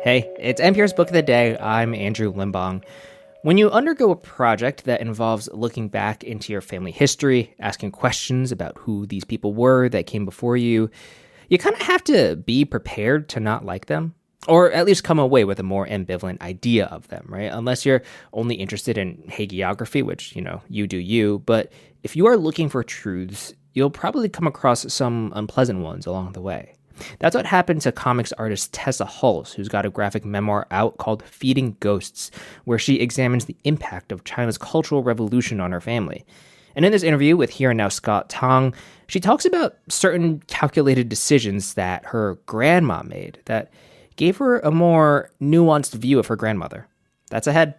Hey, it's NPR's Book of the Day. I'm Andrew Limbong. When you undergo a project that involves looking back into your family history, asking questions about who these people were that came before you, you kind of have to be prepared to not like them, or at least come away with a more ambivalent idea of them, right? Unless you're only interested in hagiography, which, you do you. But if you are looking for truths, you'll probably come across some unpleasant ones along the way. That's what happened to comics artist Tessa Hulls, who's got a graphic memoir out called Feeding Ghosts, where she examines the impact of China's Cultural Revolution on her family. And in this interview with Here and Now Scott Tong, she talks about certain calculated decisions that her grandma made that gave her a more nuanced view of her grandmother. That's ahead.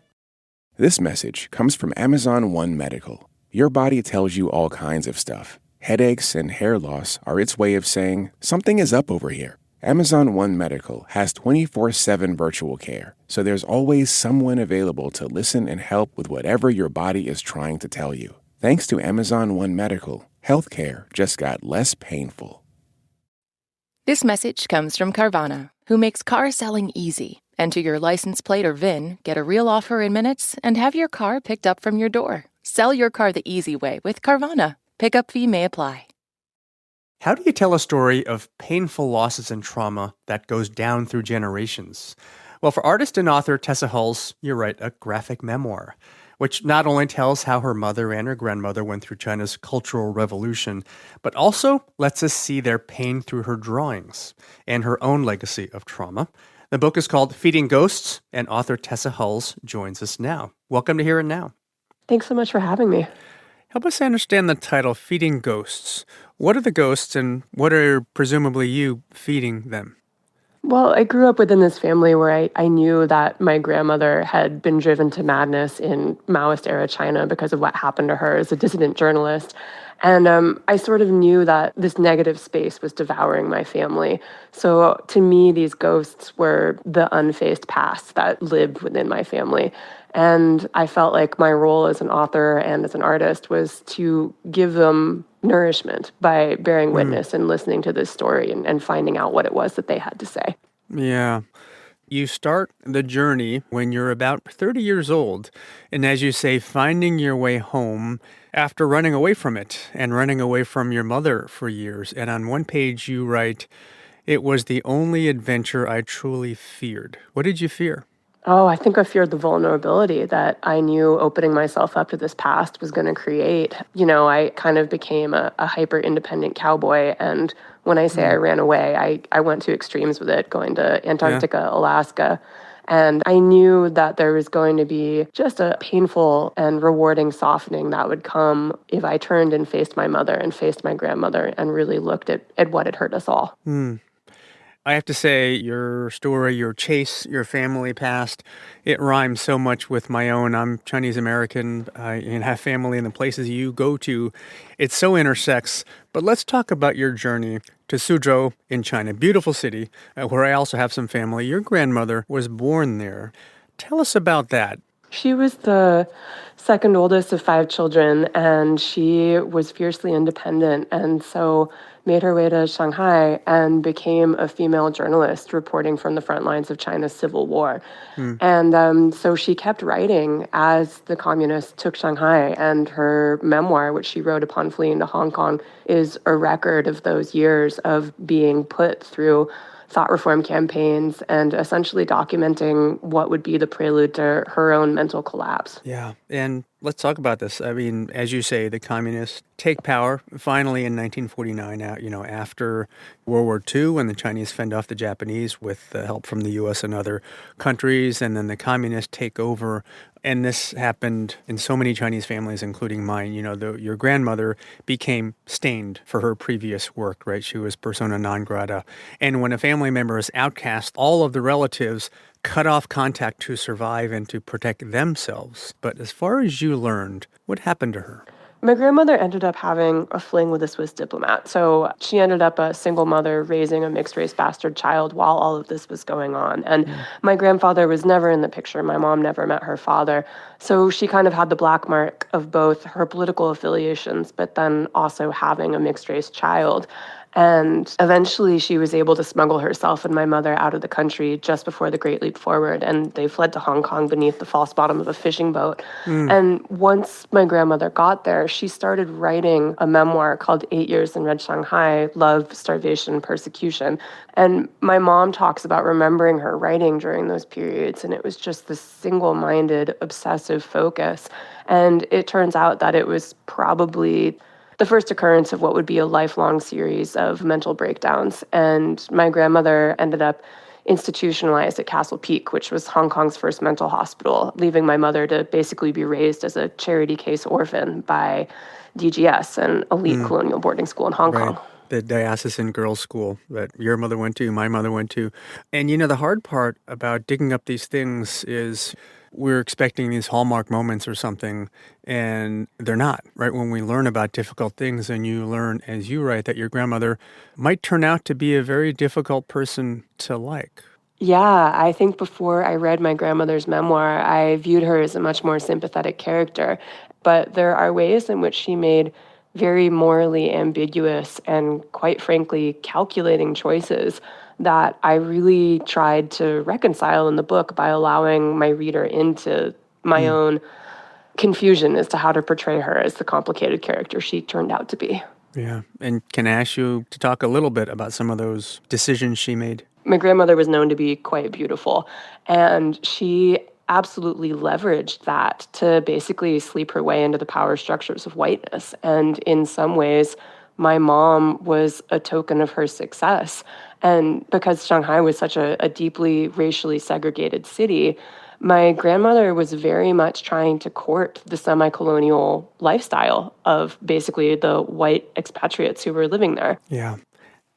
This message comes from Amazon One Medical. Your body tells you all kinds of stuff. Headaches and hair loss are its way of saying, something is up over here. Amazon One Medical has 24/7 virtual care, so there's always someone available to listen and help with whatever your body is trying to tell you. Thanks to Amazon One Medical, healthcare just got less painful. This message comes from Carvana, who makes car selling easy. Enter your license plate or VIN, get a real offer in minutes, and have your car picked up from your door. Sell your car the easy way with Carvana. Pickup fee may apply. How do you tell a story of painful losses and trauma that goes down through generations? Well, for artist and author Tessa Hulls, you write a graphic memoir, which not only tells how her mother and her grandmother went through China's Cultural Revolution, but also lets us see their pain through her drawings and her own legacy of trauma. The book is called Feeding Ghosts, and author Tessa Hulls joins us now. Welcome to Here and Now. Thanks so much for having me. Help us understand the title, Feeding Ghosts. What are the ghosts, and what are presumably you feeding them? Well, I grew up within this family where I knew that my grandmother had been driven to madness in Maoist-era China because of what happened to her as a dissident journalist. And I sort of knew that this negative space was devouring my family. So to me, these ghosts were the unfaced past that lived within my family. And I felt like my role as an author and as an artist was to give them nourishment by bearing witness and listening to this story and finding out what it was that they had to say. Yeah. You start the journey when you're about 30 years old, and as you say, finding your way home after running away from it and running away from your mother for years. And on one page you write, "It was the only adventure I truly feared." What did you fear? Oh, I think I feared the vulnerability that I knew opening myself up to this past was going to create. I kind of became a hyper-independent cowboy, and when I say I ran away, I went to extremes with it, going to Antarctica, Alaska, and I knew that there was going to be just a painful and rewarding softening that would come if I turned and faced my mother and faced my grandmother and really looked at what had hurt us all. I have to say, your story, your chase, your family past, it rhymes so much with my own. I'm Chinese American and have family in the places you go to. It so intersects. But let's talk about your journey to Suzhou in China, beautiful city, where I also have some family. Your grandmother was born there. Tell us about that. She was the second oldest of 5 children, and she was fiercely independent, and so made her way to Shanghai and became a female journalist reporting from the front lines of China's civil war. And so she kept writing as the communists took Shanghai, and her memoir, which she wrote upon fleeing to Hong Kong, is a record of those years of being put through thought reform campaigns and essentially documenting what would be the prelude to her own mental collapse. Yeah, and let's talk about this. I mean, as you say, the communists take power finally in 1949, after World War II, when the Chinese fend off the Japanese with help from the U.S. and other countries, and then the communists take over. And this happened in so many Chinese families, including mine. Your grandmother became stained for her previous work, right? She was persona non grata. And when a family member is outcast, all of the relatives cut off contact to survive and to protect themselves. But as far as you learned, what happened to her? My grandmother ended up having a fling with a Swiss diplomat. So she ended up a single mother raising a mixed-race bastard child while all of this was going on. And my grandfather was never in the picture. My mom never met her father. So she kind of had the black mark of both her political affiliations, but then also having a mixed-race child. And eventually she was able to smuggle herself and my mother out of the country just before the Great Leap Forward. And they fled to Hong Kong beneath the false bottom of a fishing boat. And once my grandmother got there, she started writing a memoir called 8 Years in Red Shanghai, Love, Starvation, Persecution. And my mom talks about remembering her writing during those periods. And it was just this single-minded, obsessive focus. And it turns out that it was probably the first occurrence of what would be a lifelong series of mental breakdowns. And my grandmother ended up institutionalized at Castle Peak, which was Hong Kong's first mental hospital, leaving my mother to basically be raised as a charity case orphan by DGS, an elite colonial boarding school in Hong Kong. The diocesan girls' school that your mother went to, my mother went to. And the hard part about digging up these things is we're expecting these hallmark moments or something, and they're not, right? When we learn about difficult things and you learn, as you write, that your grandmother might turn out to be a very difficult person to like. Yeah, I think before I read my grandmother's memoir, I viewed her as a much more sympathetic character. But there are ways in which she made very morally ambiguous and, quite frankly, calculating choices that I really tried to reconcile in the book by allowing my reader into my own confusion as to how to portray her as the complicated character she turned out to be. Yeah. And can I ask you to talk a little bit about some of those decisions she made? My grandmother was known to be quite beautiful, and she absolutely leveraged that to basically sleep her way into the power structures of whiteness. And in some ways, my mom was a token of her success. And because Shanghai was such a deeply racially segregated city, my grandmother was very much trying to court the semi-colonial lifestyle of basically the white expatriates who were living there. Yeah.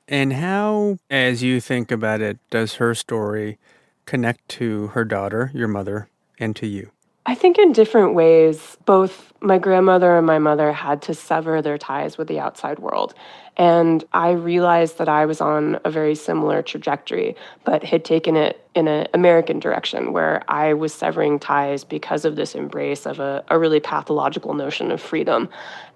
And how, as you think about it, does her story connect to her daughter, your mother, and to you? I think in different ways, both my grandmother and my mother had to sever their ties with the outside world. And I realized that I was on a very similar trajectory, but had taken it in an American direction where I was severing ties because of this embrace of a really pathological notion of freedom.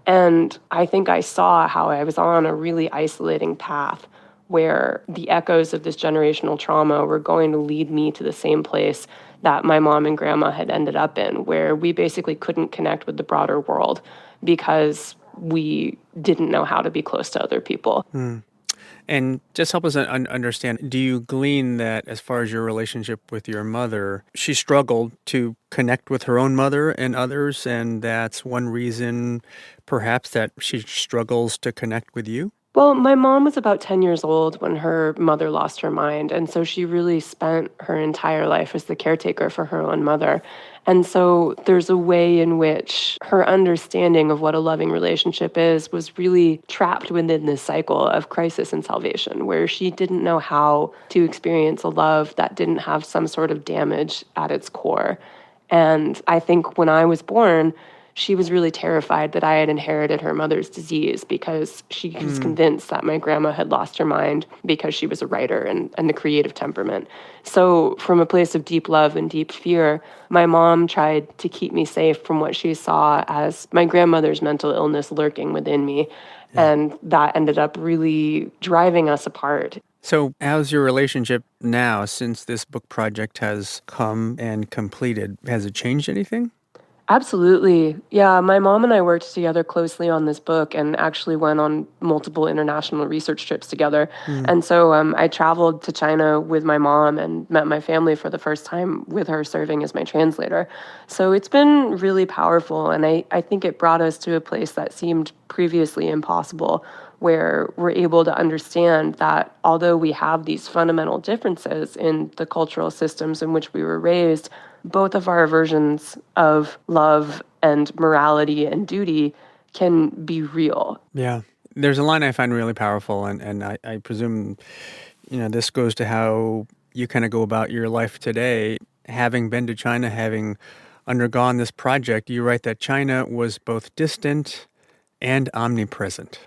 And I think I saw how I was on a really isolating path where the echoes of this generational trauma were going to lead me to the same place that my mom and grandma had ended up in, where we basically couldn't connect with the broader world because we didn't know how to be close to other people. And just help us understand, do you glean that as far as your relationship with your mother, she struggled to connect with her own mother and others, and that's one reason perhaps that she struggles to connect with you? Well, my mom was about 10 years old when her mother lost her mind, and so she really spent her entire life as the caretaker for her own mother. And so there's a way in which her understanding of what a loving relationship is was really trapped within this cycle of crisis and salvation, where she didn't know how to experience a love that didn't have some sort of damage at its core. And I think when I was born, she was really terrified that I had inherited her mother's disease because she was convinced that my grandma had lost her mind because she was a writer and a creative temperament. So from a place of deep love and deep fear, my mom tried to keep me safe from what she saw as my grandmother's mental illness lurking within me. Yeah. And that ended up really driving us apart. So how's your relationship now since this book project has come and completed? Has it changed anything? Absolutely. Yeah, my mom and I worked together closely on this book and actually went on multiple international research trips together. And so I traveled to China with my mom and met my family for the first time with her serving as my translator. So it's been really powerful, and I think it brought us to a place that seemed previously impossible, where we're able to understand that although we have these fundamental differences in the cultural systems in which we were raised, both of our versions of love and morality and duty can be real. Yeah. There's a line I find really powerful, and I presume, this goes to how you kind of go about your life today. Having been to China, having undergone this project, you write that China was both distant and omnipresent.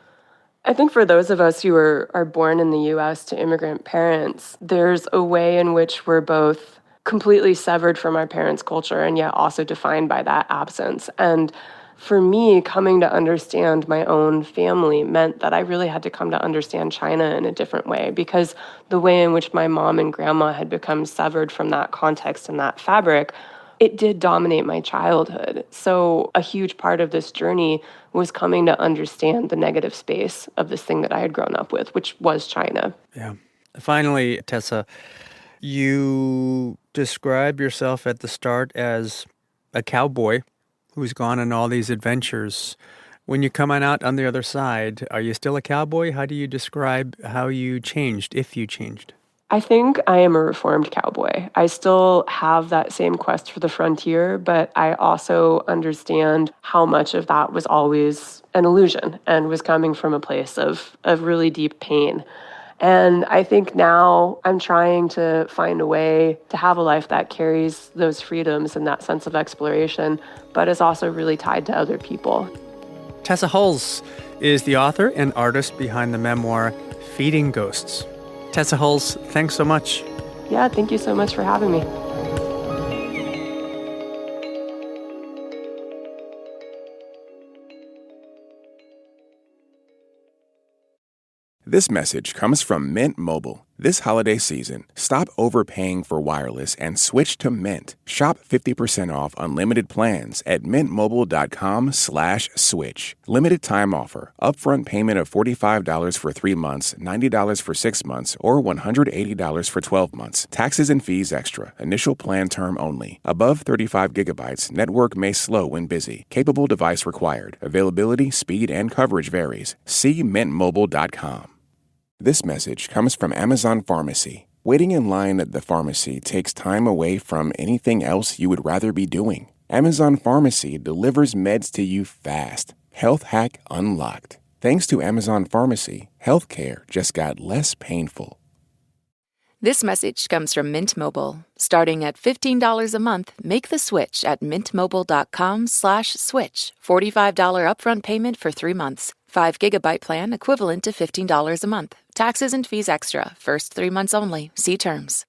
I think for those of us who are born in the U.S. to immigrant parents, there's a way in which we're both completely severed from our parents' culture and yet also defined by that absence. And for me, coming to understand my own family meant that I really had to come to understand China in a different way, because the way in which my mom and grandma had become severed from that context and that fabric, it did dominate my childhood. So a huge part of this journey was coming to understand the negative space of this thing that I had grown up with, which was China. Yeah. Finally, Tessa, you describe yourself at the start as a cowboy who's gone on all these adventures. When you come on out on the other side, are you still a cowboy? How do you describe how you changed, if you changed? I think I am a reformed cowboy. I still have that same quest for the frontier, but I also understand how much of that was always an illusion and was coming from a place of really deep pain. And I think now I'm trying to find a way to have a life that carries those freedoms and that sense of exploration, but is also really tied to other people. Tessa Hulls is the author and artist behind the memoir Feeding Ghosts. Tessa Hulls, thanks so much. Yeah, thank you so much for having me. This message comes from Mint Mobile. This holiday season, stop overpaying for wireless and switch to Mint. Shop 50% off unlimited plans at mintmobile.com/switch. Limited time offer. Upfront payment of $45 for 3 months, $90 for 6 months, or $180 for 12 months. Taxes and fees extra. Initial plan term only. Above 35 gigabytes, network may slow when busy. Capable device required. Availability, speed, and coverage varies. See mintmobile.com. This message comes from Amazon Pharmacy. Waiting in line at the pharmacy takes time away from anything else you would rather be doing. Amazon Pharmacy delivers meds to you fast. Health hack unlocked. Thanks to Amazon Pharmacy, healthcare just got less painful. This message comes from Mint Mobile. Starting at $15 a month, make the switch at mintmobile.com/switch. $45 upfront payment for 3 months. 5 gigabyte plan equivalent to $15 a month. Taxes and fees extra. First 3 months only. See terms.